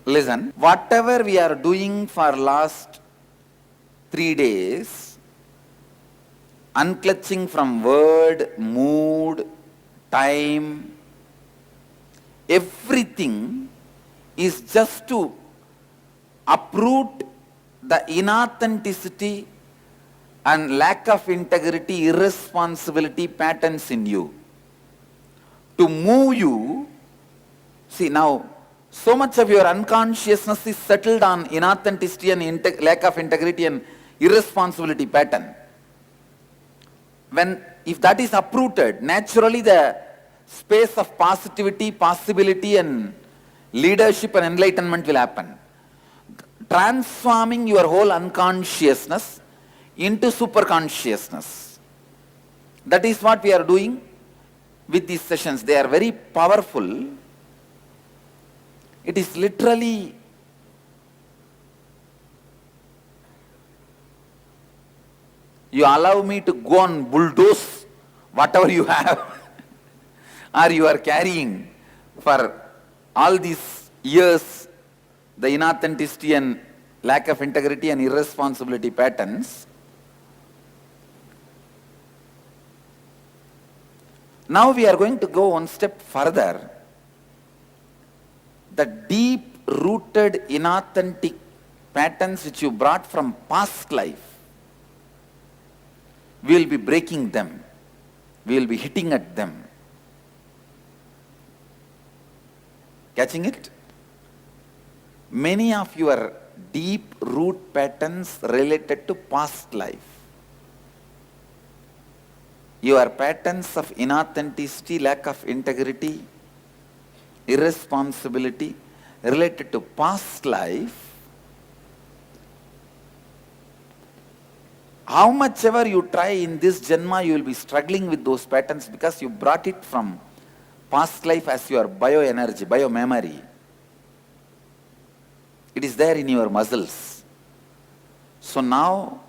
Listen, whatever we are doing for last 3 days, unclutching from word, mood, time, everything is just to uproot the inauthenticity and lack of integrity, irresponsibility patterns in you. To move you, see now, so much of your unconsciousness is settled on inauthenticity and lack of integrity and irresponsibility pattern. If that is uprooted, naturally the space of positivity, possibility and leadership and enlightenment will happen. Transforming your whole unconsciousness into superconsciousness. That is what we are doing with these sessions. They are very powerful. It is literally you allow me to go and bulldoze whatever you have or you are carrying for all these years, the inauthenticity and lack of integrity and irresponsibility patterns. Now we are going to go one step further. The deep-rooted inauthentic patterns which you brought from past life, we will be breaking them. We will be hitting at them. Catching it? Many of your deep root patterns related to past life. Your patterns of inauthenticity, lack of integrity, irresponsibility related to past life, how much ever you try in this Janma, you will be struggling with those patterns because you brought it from past life as your bioenergy, biomemory. It is there in your muscles. So now,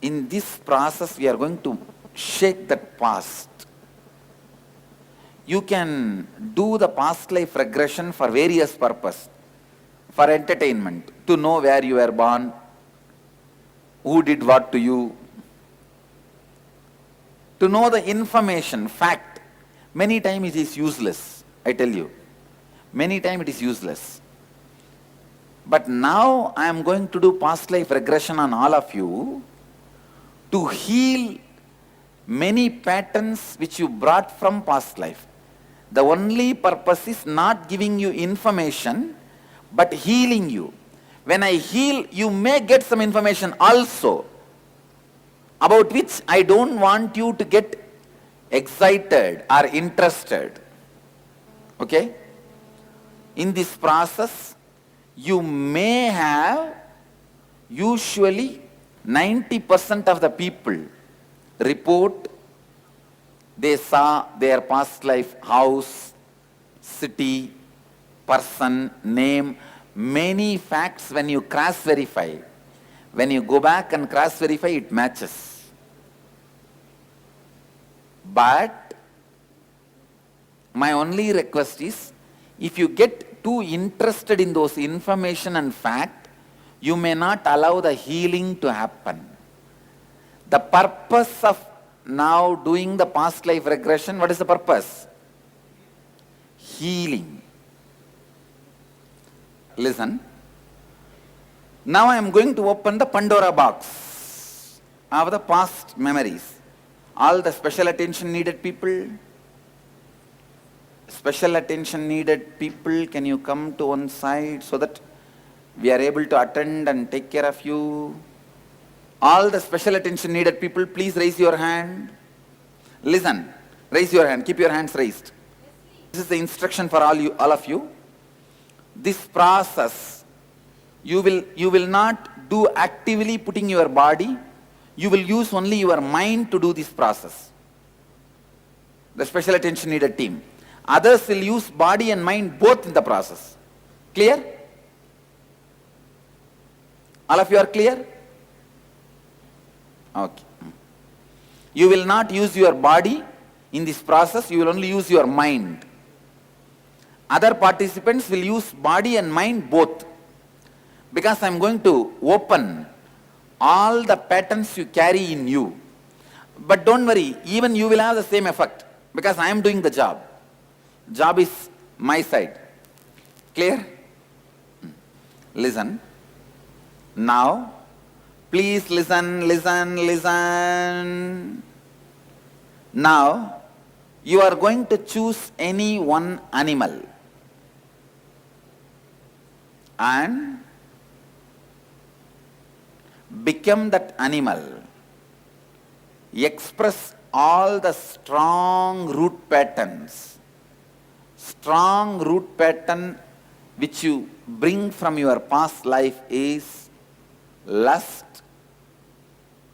in this process, we are going to shake that past. You can do the past life regression for various purposes. For entertainment, to know where you were born, who did what to you, to know the information, fact. Many times it is useless, I tell you. Many times it is useless. But now I am going to do past life regression on all of you to heal many patterns which you brought from past life. The only purpose is not giving you information, but healing you. When I heal, you may get some information also, about which I don't want you to get excited or interested. Okay? In this process, you may have, usually 90% of the people report they saw their past life house, city, person, name, many facts. When you cross verify, when you go back and cross verify, it matches. But my only request is, if you get too interested in those information and fact, you may not allow the healing to happen. The purpose of now doing the past life regression, what is the purpose? Healing. Listen. Now I am going to open the Pandora box of the past memories. All the special attention needed people, can you come to one side so that we are able to attend and take care of you? All the special attention needed people, please raise your hand. Listen, raise your hand, keep your hands raised. This is the instruction for all of you. This process, you will not do actively putting your body, you will use only your mind to do this process. The special attention needed team. Others will use body and mind both in the process. Clear? All of you are clear? Okay. You will not use your body in this process, you will only use your mind. Other participants will use body and mind both, because I am going to open all the patterns you carry in you. But don't worry, even you will have the same effect, because I am doing the job. Job is my side. Clear? Listen. Now, please listen, listen, listen. Now, you are going to choose any one animal and become that animal. Express all the strong root patterns. Strong root pattern which you bring from your past life is lust,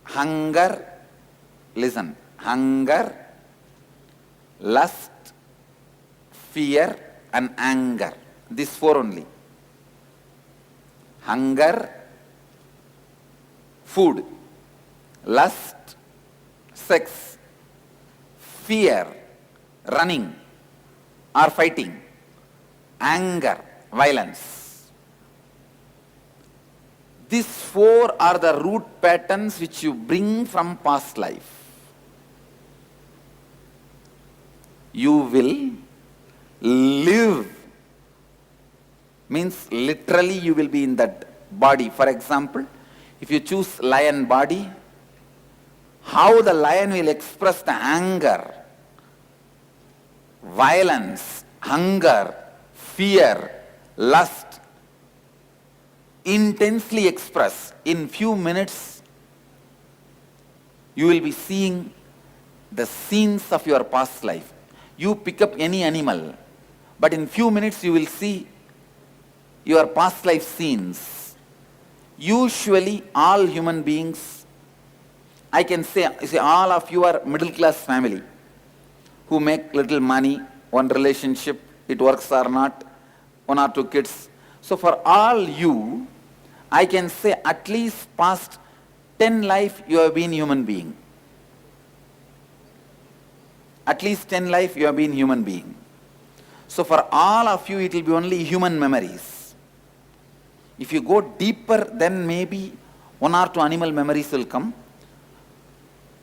hunger, listen, hunger, lust, fear and anger. These four only. Hunger, food, lust, sex, fear, running or fighting, anger, violence. These four are the root patterns which you bring from past life. You will live, means literally you will be in that body. For example, if you choose lion body, how the lion will express the anger, violence, hunger, fear, lust, intensely express. In few minutes, you will be seeing the scenes of your past life. You pick up any animal, but in few minutes you will see your past life scenes. Usually all human beings, I can say all of you are middle class family who make little money, one relationship, it works or not, one or two kids. So for all you, I can say at least past 10 life you have been human being. At least 10 life you have been human being. So for all of you it will be only human memories. If you go deeper, then maybe one or two animal memories will come.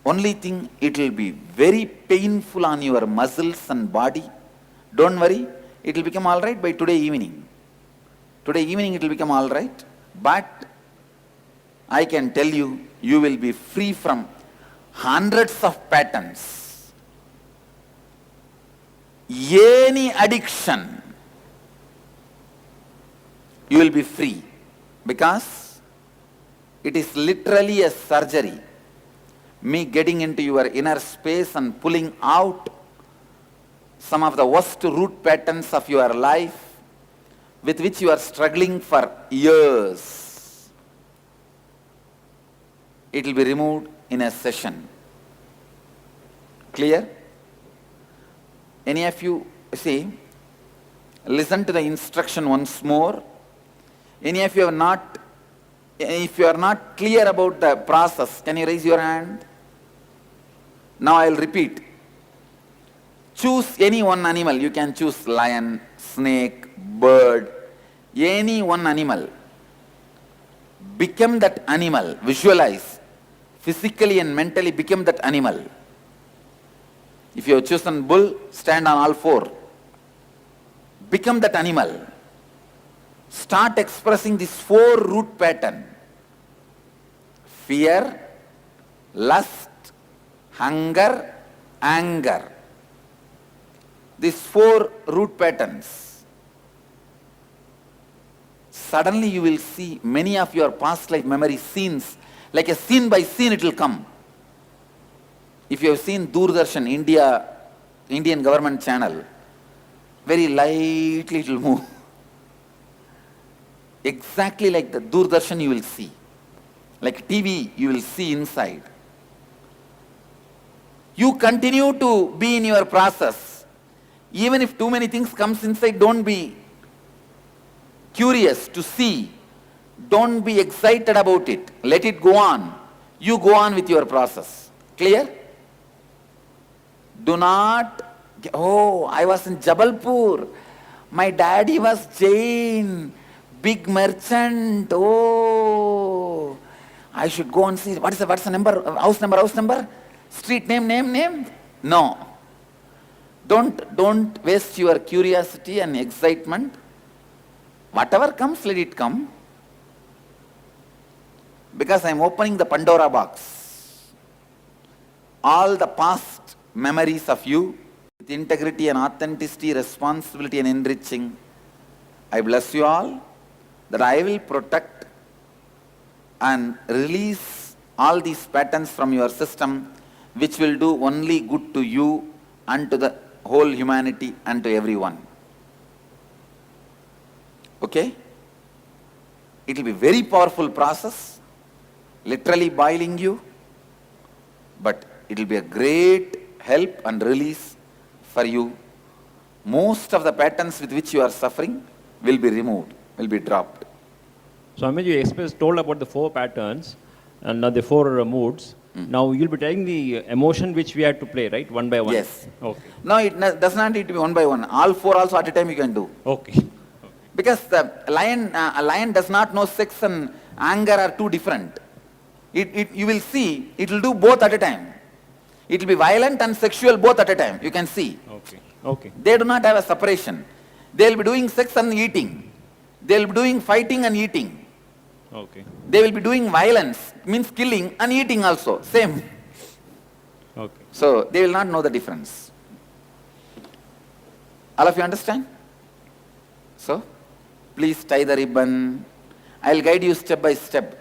Only thing, it will be very painful on your muscles and body. Don't worry, it will become alright by today evening. Today evening it will become alright, but I can tell you, you will be free from hundreds of patterns. Any addiction, you will be free, because it is literally a surgery. Me getting into your inner space and pulling out some of the worst root patterns of your life with which you are struggling for years. It will be removed in a session. Clear? Any of you, see, listen to the instruction once more. Any of you are not, if you are not clear about the process, can you raise your hand? Now I will repeat. Choose any one animal. You can choose lion, snake, bird, any one animal. Become that animal. Visualize. Physically and mentally become that animal. If you have chosen bull, stand on all four. Become that animal. Start expressing this four root pattern. Fear, lust, hunger, anger. These four root patterns. Suddenly you will see many of your past life memory scenes, like a scene by scene it will come. If you have seen Doordarshan, Indian government channel, very lightly it will move. Exactly like the Doordarshan you will see. Like TV you will see inside. You continue to be in your process. Even if too many things comes inside, don't be curious to see. Don't be excited about it. Let it go on. You go on with your process. Clear? Do not, oh, I was in Jabalpur. My daddy was Jain, big merchant. Oh, I should go and see what's the number, house number, street name. No. Don't waste your curiosity and excitement. Whatever comes, let it come. Because I am opening the Pandora box. All the past memories of you, with integrity and authenticity, responsibility and enriching, I bless you all that I will protect and release all these patterns from your system, which will do only good to you and to the whole humanity and to everyone. Okay? It will be very powerful process, literally boiling you, but it will be a great help and release for you. Most of the patterns with which you are suffering will be removed, will be dropped. Swami, you told about the 4 patterns and the 4 moods. Now you'll be telling the emotion which we had to play, right? One by one. Yes. Okay. No, it does not need to be one by one. All 4 also at a time you can do. Okay. Because the lion does not know sex and anger are two different. You will see, it will do both at a time. It will be violent and sexual both at a time. You can see. Okay. They do not have a separation. They will be doing sex and eating. They will be doing fighting and eating. Okay. They will be doing violence, means killing and eating also. Same. Okay. So they will not know the difference. All of you understand? So, please tie the ribbon. I will guide you step by step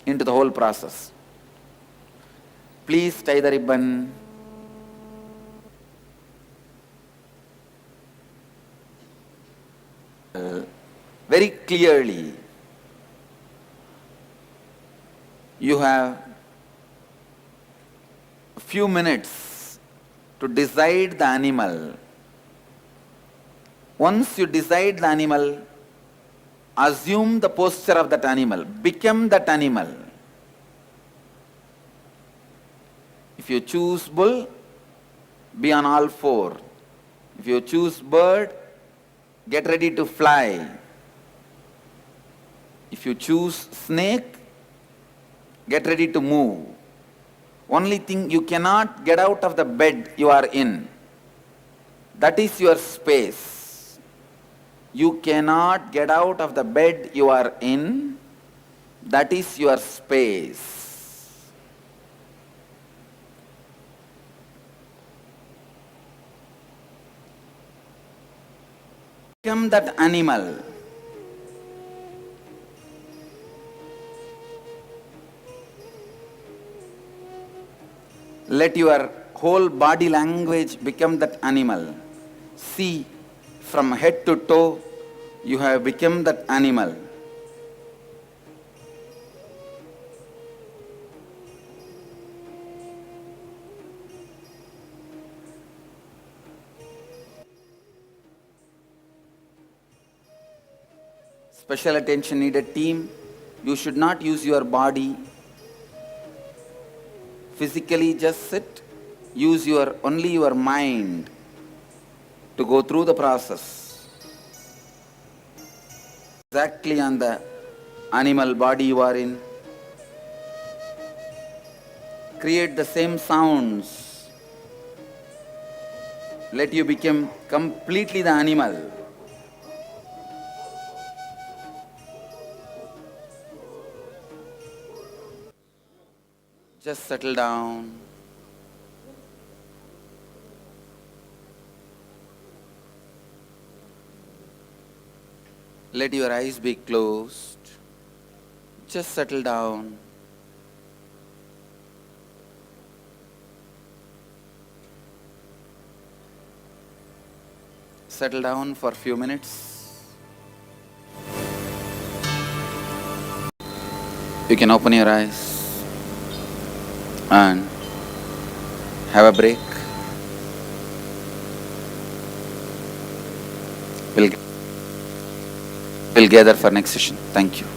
into the whole process. Please tie the ribbon. Very clearly, you have a few minutes to decide the animal. Once you decide the animal, assume the posture of that animal, become that animal. If you choose bull, be on all 4. If you choose bird, get ready to fly. If you choose snake, get ready to move. Only thing, you cannot get out of the bed you are in. That is your space. You cannot get out of the bed you are in. That is your space. Become that animal. Let your whole body language become that animal. See, from head to toe, you have become that animal. Special attention needed, team. You should not use your body. Physically just sit. Use only your mind to go through the process. Exactly on the animal body you are in. Create the same sounds. Let you become completely the animal. Just settle down. Let your eyes be closed. Just settle down. Settle down for a few minutes. You can open your eyes and have a break. We'll gather for next session. Thank you.